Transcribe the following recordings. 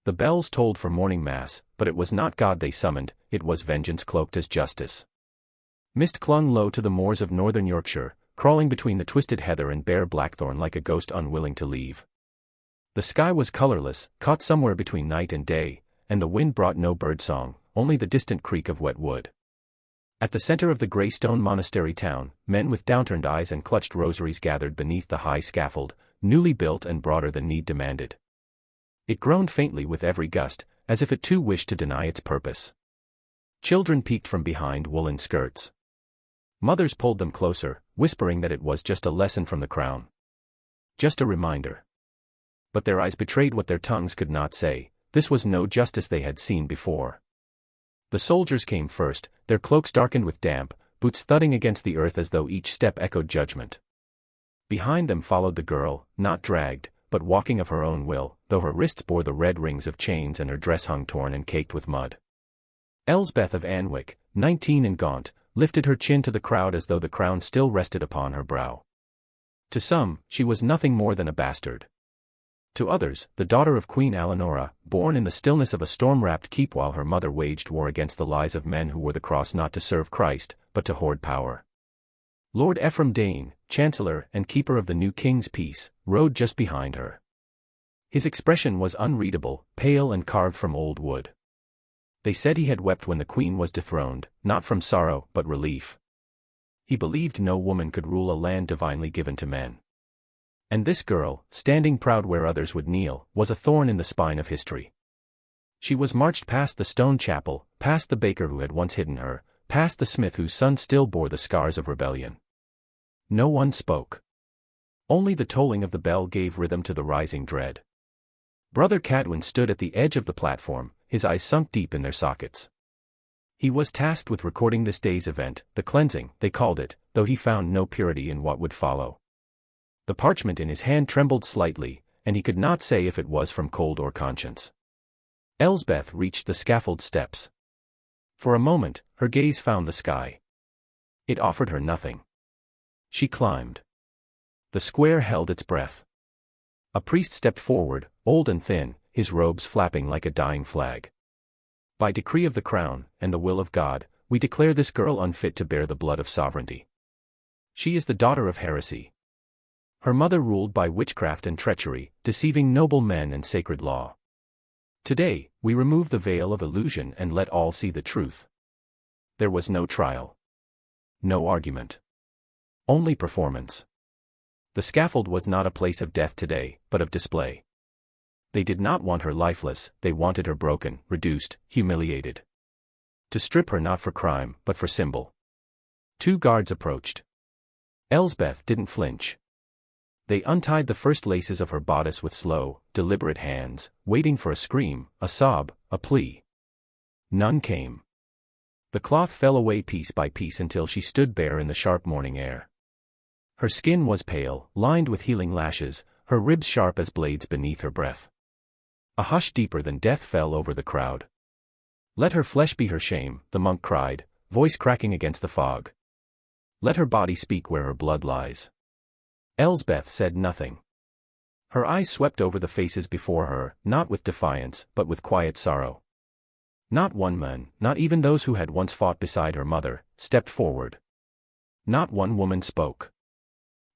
The bells tolled for morning mass, but it was not God they summoned, it was vengeance cloaked as justice. Mist clung low to the moors of northern Yorkshire, crawling between the twisted heather and bare blackthorn like a ghost unwilling to leave. The sky was colorless, caught somewhere between night and day, and the wind brought no birdsong, only the distant creak of wet wood. At the center of the grey stone monastery town, men with downturned eyes and clutched rosaries gathered beneath the high scaffold, newly built and broader than need demanded. It groaned faintly with every gust, as if it too wished to deny its purpose. Children peeked from behind woolen skirts. Mothers pulled them closer, whispering that it was just a lesson from the crown. Just a reminder. But their eyes betrayed what their tongues could not say. This was no justice they had seen before. The soldiers came first, their cloaks darkened with damp, boots thudding against the earth as though each step echoed judgment. Behind them followed the girl, not dragged, but walking of her own will, though her wrists bore the red rings of chains and her dress hung torn and caked with mud. Elsbeth of Anwick, 19 and gaunt, lifted her chin to the crowd as though the crown still rested upon her brow. To some, she was nothing more than a bastard. To others, the daughter of Queen Eleanora, born in the stillness of a storm-wrapped keep while her mother waged war against the lies of men who wore the cross not to serve Christ, but to hoard power. Lord Ephraim Dane, Chancellor and Keeper of the new King's Peace, rode just behind her. His expression was unreadable, pale and carved from old wood. They said he had wept when the Queen was dethroned, not from sorrow but relief. He believed no woman could rule a land divinely given to men. And this girl, standing proud where others would kneel, was a thorn in the spine of history. She was marched past the stone chapel, past the baker who had once hidden her, past the smith whose son still bore the scars of rebellion. No one spoke. Only the tolling of the bell gave rhythm to the rising dread. Brother Cadwin stood at the edge of the platform, his eyes sunk deep in their sockets. He was tasked with recording this day's event, the cleansing, they called it, though he found no purity in what would follow. The parchment in his hand trembled slightly, and he could not say if it was from cold or conscience. Elsbeth reached the scaffold steps. For a moment, her gaze found the sky. It offered her nothing. She climbed. The square held its breath. A priest stepped forward, old and thin, his robes flapping like a dying flag. By decree of the crown, and the will of God, we declare this girl unfit to bear the blood of sovereignty. She is the daughter of heresy. Her mother ruled by witchcraft and treachery, deceiving noble men and sacred law. Today, we remove the veil of illusion and let all see the truth. There was no trial. No argument. Only performance. The scaffold was not a place of death today, but of display. They did not want her lifeless, they wanted her broken, reduced, humiliated. To strip her not for crime, but for symbol. 2 guards approached. Elsbeth didn't flinch. They untied the first laces of her bodice with slow, deliberate hands, waiting for a scream, a sob, a plea. None came. The cloth fell away piece by piece until she stood bare in the sharp morning air. Her skin was pale, lined with healing lashes, her ribs sharp as blades beneath her breath. A hush deeper than death fell over the crowd. Let her flesh be her shame, the monk cried, voice cracking against the fog. Let her body speak where her blood lies. Elsbeth said nothing. Her eyes swept over the faces before her, not with defiance, but with quiet sorrow. Not one man, not even those who had once fought beside her mother, stepped forward. Not one woman spoke.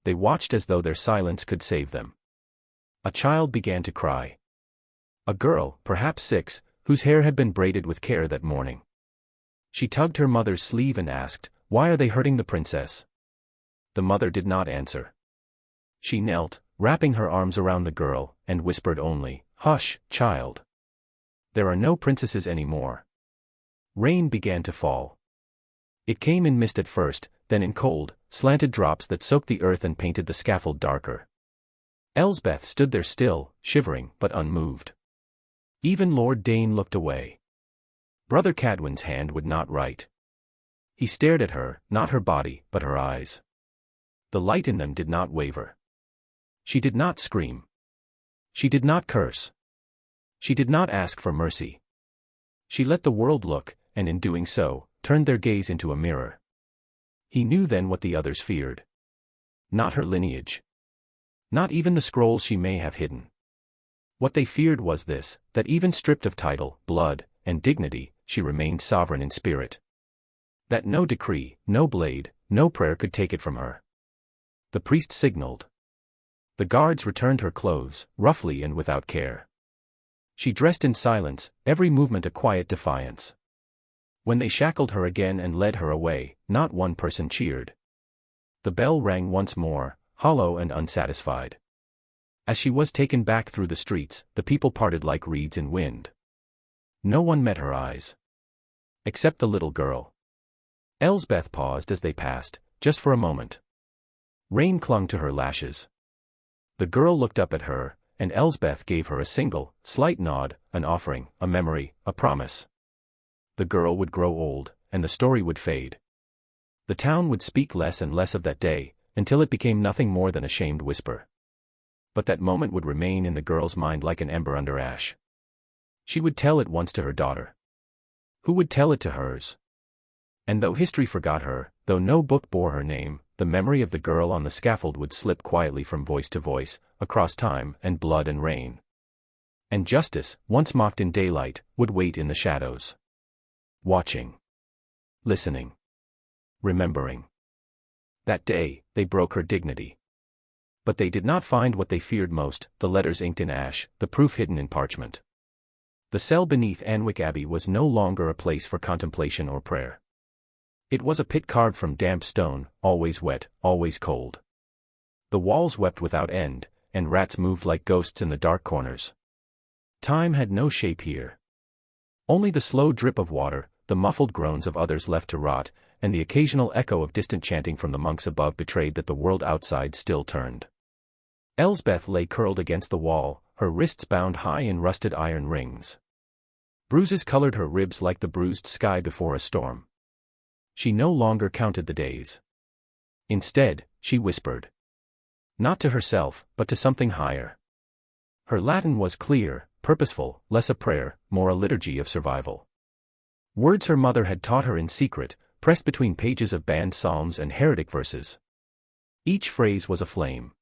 They watched as though their silence could save them. A child began to cry. A girl, perhaps 6, whose hair had been braided with care that morning. She tugged her mother's sleeve and asked, "Why are they hurting the princess?" The mother did not answer. She knelt, wrapping her arms around the girl, and whispered only, "Hush, child. There are no princesses anymore." Rain began to fall. It came in mist at first, then in cold, slanted drops that soaked the earth and painted the scaffold darker. Elsbeth stood there still, shivering, but unmoved. Even Lord Dane looked away. Brother Cadwin's hand would not write. He stared at her, not her body, but her eyes. The light in them did not waver. She did not scream. She did not curse. She did not ask for mercy. She let the world look, and in doing so, turned their gaze into a mirror. He knew then what the others feared. Not her lineage. Not even the scrolls she may have hidden. What they feared was this, that even stripped of title, blood, and dignity, she remained sovereign in spirit. That no decree, no blade, no prayer could take it from her. The priest signaled. The guards returned her clothes, roughly and without care. She dressed in silence, every movement a quiet defiance. When they shackled her again and led her away, not one person cheered. The bell rang once more, hollow and unsatisfied. As she was taken back through the streets, the people parted like reeds in wind. No one met her eyes. Except the little girl. Elsbeth paused as they passed, just for a moment. Rain clung to her lashes. The girl looked up at her, and Elsbeth gave her a single, slight nod, an offering, a memory, a promise. The girl would grow old, and the story would fade. The town would speak less and less of that day, until it became nothing more than a shamed whisper. But that moment would remain in the girl's mind like an ember under ash. She would tell it once to her daughter. Who would tell it to hers? And though history forgot her, though no book bore her name, the memory of the girl on the scaffold would slip quietly from voice to voice, across time and blood and rain. And justice, once mocked in daylight, would wait in the shadows. Watching. Listening. Remembering. That day, they broke her dignity. But they did not find what they feared most, the letters inked in ash, the proof hidden in parchment. The cell beneath Anwick Abbey was no longer a place for contemplation or prayer. It was a pit carved from damp stone, always wet, always cold. The walls wept without end, and rats moved like ghosts in the dark corners. Time had no shape here. Only the slow drip of water, the muffled groans of others left to rot, and the occasional echo of distant chanting from the monks above betrayed that the world outside still turned. Elsbeth lay curled against the wall, her wrists bound high in rusted iron rings. Bruises colored her ribs like the bruised sky before a storm. She no longer counted the days. Instead, she whispered. Not to herself, but to something higher. Her Latin was clear, purposeful, less a prayer, more a liturgy of survival. Words her mother had taught her in secret, pressed between pages of banned psalms and heretic verses. Each phrase was a flame.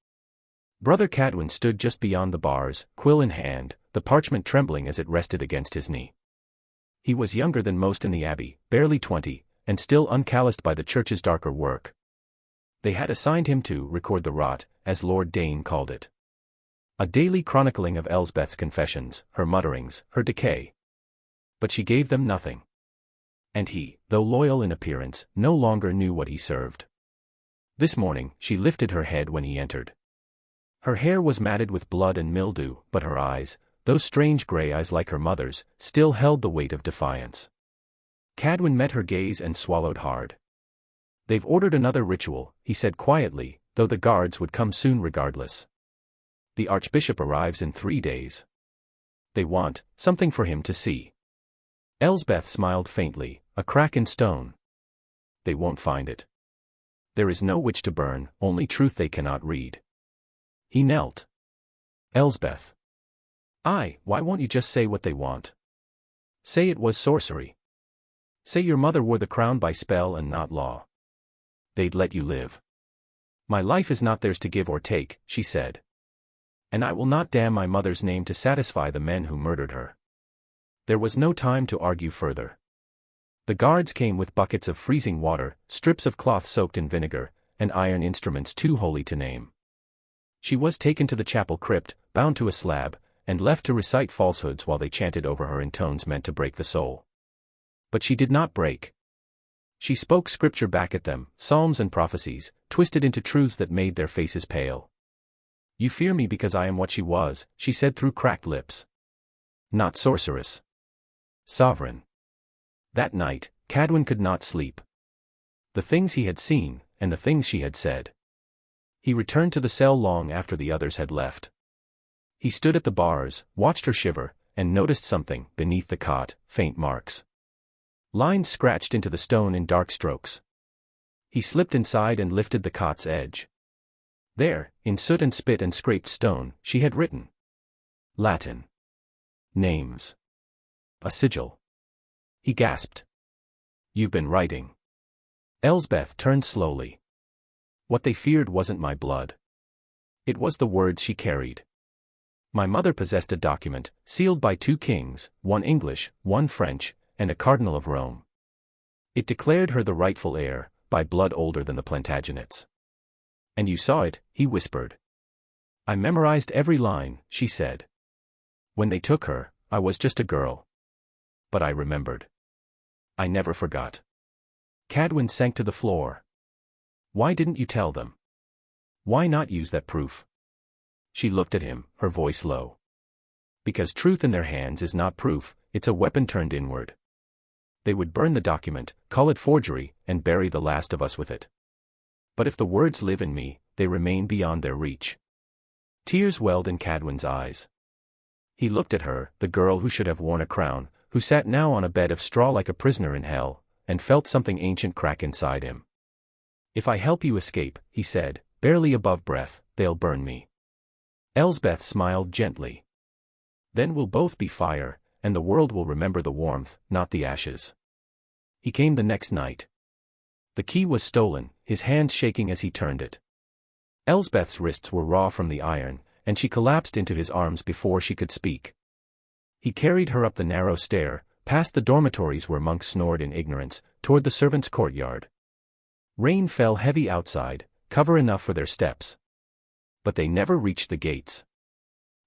Brother Cadwin stood just beyond the bars, quill in hand, the parchment trembling as it rested against his knee. He was younger than most in the abbey, barely 20, and still uncalloused by the church's darker work. They had assigned him to record the rot, as Lord Dane called it. A daily chronicling of Elsbeth's confessions, her mutterings, her decay. But she gave them nothing. And he, though loyal in appearance, no longer knew what he served. This morning, she lifted her head when he entered. Her hair was matted with blood and mildew, but her eyes, those strange gray eyes like her mother's, still held the weight of defiance. Cadwin met her gaze and swallowed hard. They've ordered another ritual, he said quietly, though the guards would come soon regardless. The archbishop arrives in 3 days. They want something for him to see. Elsbeth smiled faintly, a crack in stone. They won't find it. There is no witch to burn, only truth they cannot read. He knelt. Elsbeth. Why won't you just say what they want? Say it was sorcery. Say your mother wore the crown by spell and not law. They'd let you live. My life is not theirs to give or take, she said. And I will not damn my mother's name to satisfy the men who murdered her. There was no time to argue further. The guards came with buckets of freezing water, strips of cloth soaked in vinegar, and iron instruments too holy to name. She was taken to the chapel crypt, bound to a slab, and left to recite falsehoods while they chanted over her in tones meant to break the soul. But she did not break. She spoke scripture back at them, psalms and prophecies, twisted into truths that made their faces pale. You fear me because I am what she was, she said through cracked lips. Not sorceress. Sovereign. That night, Cadwin could not sleep. The things he had seen, and the things she had said. He returned to the cell long after the others had left. He stood at the bars, watched her shiver, and noticed something beneath the cot, faint marks. Lines scratched into the stone in dark strokes. He slipped inside and lifted the cot's edge. There, in soot and spit and scraped stone, she had written. Latin. Names. A sigil. He gasped. You've been writing. Elsbeth turned slowly. What they feared wasn't my blood. It was the words she carried. My mother possessed a document, sealed by 2 kings, one English, one French, and a cardinal of Rome. It declared her the rightful heir, by blood older than the Plantagenets. And you saw it, he whispered. I memorized every line, she said. When they took her, I was just a girl. But I remembered. I never forgot. Cadwin sank to the floor. Why didn't you tell them? Why not use that proof? She looked at him, her voice low. Because truth in their hands is not proof, it's a weapon turned inward. They would burn the document, call it forgery, and bury the last of us with it. But if the words live in me, they remain beyond their reach. Tears welled in Cadwin's eyes. He looked at her, the girl who should have worn a crown, who sat now on a bed of straw like a prisoner in hell, and felt something ancient crack inside him. If I help you escape, he said, barely above breath, they'll burn me. Elsbeth smiled gently. Then we'll both be fire, and the world will remember the warmth, not the ashes. He came the next night. The key was stolen, his hands shaking as he turned it. Elsbeth's wrists were raw from the iron, and she collapsed into his arms before she could speak. He carried her up the narrow stair, past the dormitories where monks snored in ignorance, toward the servants' courtyard. Rain fell heavy outside, cover enough for their steps. But they never reached the gates.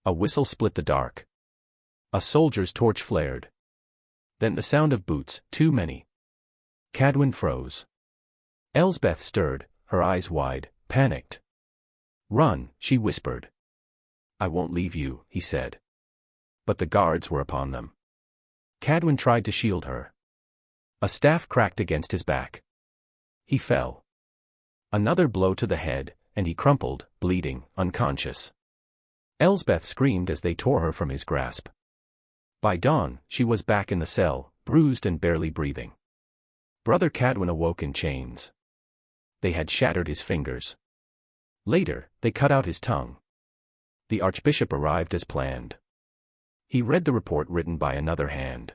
A whistle split the dark. A soldier's torch flared. Then the sound of boots, too many. Cadwin froze. Elsbeth stirred, her eyes wide, panicked. Run, she whispered. I won't leave you, he said. But the guards were upon them. Cadwin tried to shield her. A staff cracked against his back. He fell. Another blow to the head, and he crumpled, bleeding, unconscious. Elsbeth screamed as they tore her from his grasp. By dawn, she was back in the cell, bruised and barely breathing. Brother Cadwin awoke in chains. They had shattered his fingers. Later, they cut out his tongue. The archbishop arrived as planned. He read the report written by another hand.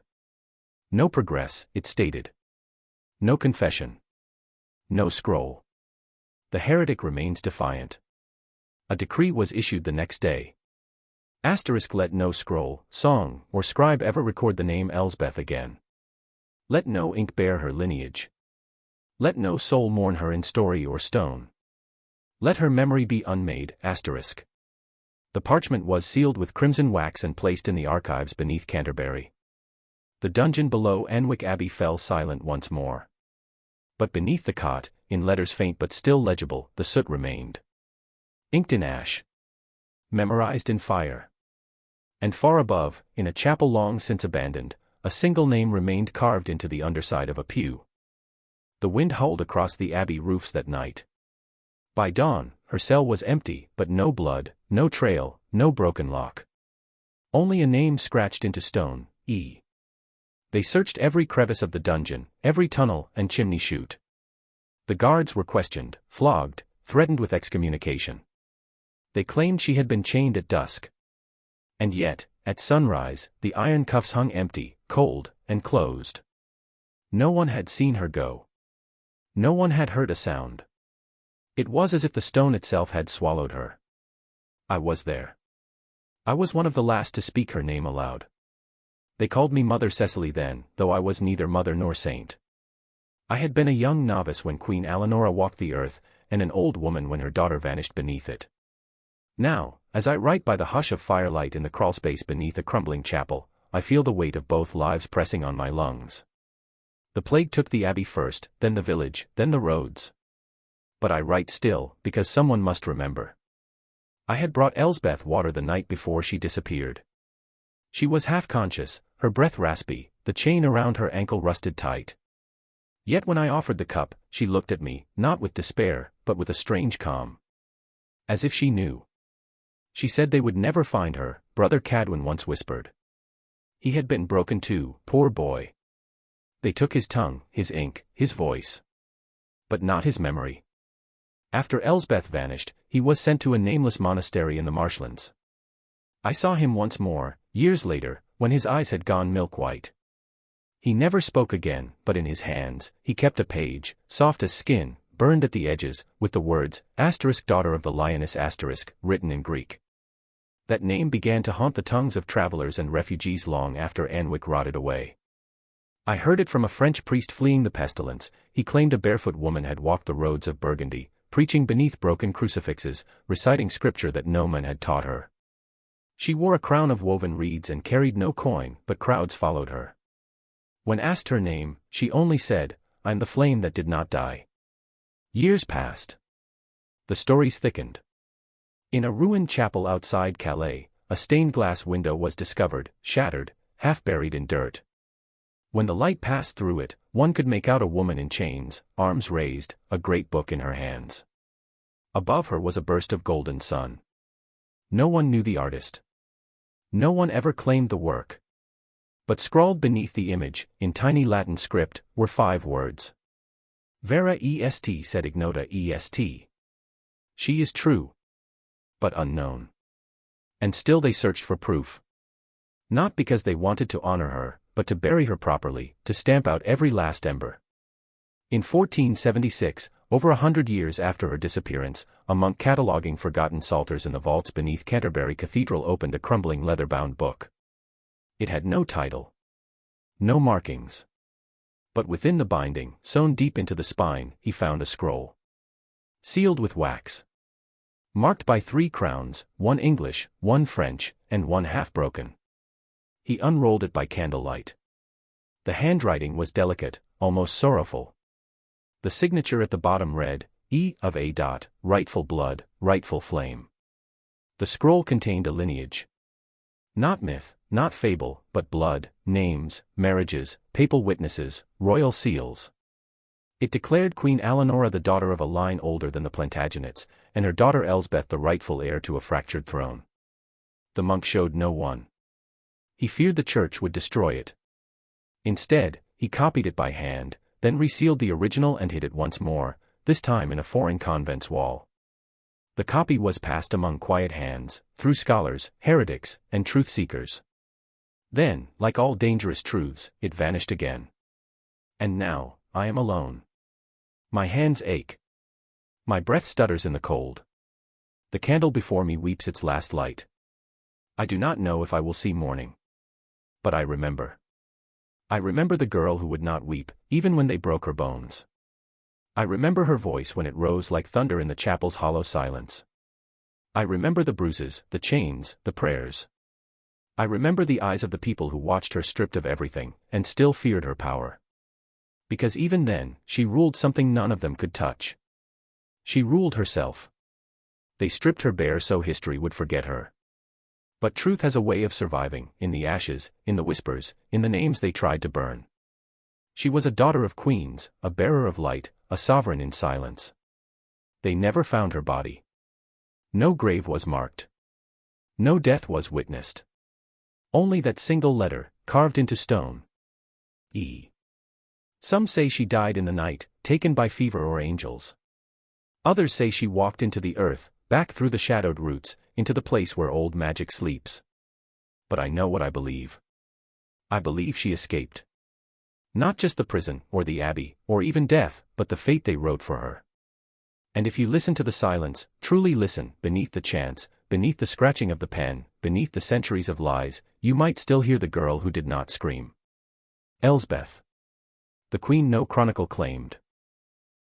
No progress, it stated. No confession. No scroll. The heretic remains defiant. A decree was issued the next day. Asterisk let no scroll, song, or scribe ever record the name Elsbeth again. Let no ink bear her lineage. Let no soul mourn her in story or stone. Let her memory be unmade, asterisk. The parchment was sealed with crimson wax and placed in the archives beneath Canterbury. The dungeon below Anwick Abbey fell silent once more. But beneath the cot, in letters faint but still legible, the soot remained. Inked in ash. Memorized in fire. And far above, in a chapel long since abandoned, a single name remained carved into the underside of a pew. The wind howled across the abbey roofs that night. By dawn, her cell was empty, but no blood, no trail, no broken lock. Only a name scratched into stone, E. They searched every crevice of the dungeon, every tunnel and chimney chute. The guards were questioned, flogged, threatened with excommunication. They claimed she had been chained at dusk. And yet, at sunrise, the iron cuffs hung empty, cold, and closed. No one had seen her go. No one had heard a sound. It was as if the stone itself had swallowed her. I was there. I was one of the last to speak her name aloud. They called me Mother Cecily then, though I was neither mother nor saint. I had been a young novice when Queen Eleanora walked the earth, and an old woman when her daughter vanished beneath it. Now, as I write by the hush of firelight in the crawlspace beneath a crumbling chapel, I feel the weight of both lives pressing on my lungs. The plague took the abbey first, then the village, then the roads. But I write still, because someone must remember. I had brought Elsbeth water the night before she disappeared. She was half-conscious, her breath raspy, the chain around her ankle rusted tight. Yet when I offered the cup, she looked at me, not with despair, but with a strange calm. As if she knew. She said they would never find her, Brother Cadwin once whispered. He had been broken too, poor boy. They took his tongue, his ink, his voice. But not his memory. After Elsbeth vanished, he was sent to a nameless monastery in the marshlands. I saw him once more, years later, when his eyes had gone milk-white. He never spoke again, but in his hands, he kept a page, soft as skin, burned at the edges, with the words, *daughter of the lioness*, written in Greek. That name began to haunt the tongues of travelers and refugees long after Anwick rotted away. I heard it from a French priest fleeing the pestilence. He claimed a barefoot woman had walked the roads of Burgundy, preaching beneath broken crucifixes, reciting scripture that no man had taught her. She wore a crown of woven reeds and carried no coin, but crowds followed her. When asked her name, she only said, "I'm the flame that did not die." Years passed. The stories thickened. In a ruined chapel outside Calais, a stained glass window was discovered, shattered, half buried in dirt. When the light passed through it, one could make out a woman in chains, arms raised, a great book in her hands. Above her was a burst of golden sun. No one knew the artist. No one ever claimed the work. But scrawled beneath the image, in tiny Latin script, were 5 words. Vera est sed ignota est. She is true, but unknown. And still they searched for proof. Not because they wanted to honor her, but to bury her properly, to stamp out every last ember. In 1476, over 100 years after her disappearance, a monk cataloguing forgotten psalters in the vaults beneath Canterbury Cathedral opened a crumbling leather-bound book. It had no title. No markings. But within the binding, sewn deep into the spine, he found a scroll. Sealed with wax. Marked by 3 crowns, 1 English, 1 French, and 1 half-broken. He unrolled it by candlelight. The handwriting was delicate, almost sorrowful. The signature at the bottom read, E of A. Rightful blood, rightful flame. The scroll contained a lineage. Not myth, not fable, but blood, names, marriages, papal witnesses, royal seals. It declared Queen Eleanora the daughter of a line older than the Plantagenets, and her daughter Elsbeth the rightful heir to a fractured throne. The monk showed no one. He feared the church would destroy it. Instead, he copied it by hand, then resealed the original and hid it once more, this time in a foreign convent's wall. The copy was passed among quiet hands, through scholars, heretics, and truth-seekers. Then, like all dangerous truths, it vanished again. And now, I am alone. My hands ache. My breath stutters in the cold. The candle before me weeps its last light. I do not know if I will see morning. But I remember. I remember the girl who would not weep, even when they broke her bones. I remember her voice when it rose like thunder in the chapel's hollow silence. I remember the bruises, the chains, the prayers. I remember the eyes of the people who watched her stripped of everything, and still feared her power. Because even then, she ruled something none of them could touch. She ruled herself. They stripped her bare so history would forget her. But truth has a way of surviving, in the ashes, in the whispers, in the names they tried to burn. She was a daughter of queens, a bearer of light, a sovereign in silence. They never found her body. No grave was marked. No death was witnessed. Only that single letter, carved into stone. E. Some say she died in the night, taken by fever or angels. Others say she walked into the earth, back through the shadowed roots, into the place where old magic sleeps. But I know what I believe. I believe she escaped. Not just the prison, or the abbey, or even death, but the fate they wrote for her. And if you listen to the silence, truly listen, beneath the chants, beneath the scratching of the pen, beneath the centuries of lies, you might still hear the girl who did not scream. Elsbeth. The queen no chronicle claimed.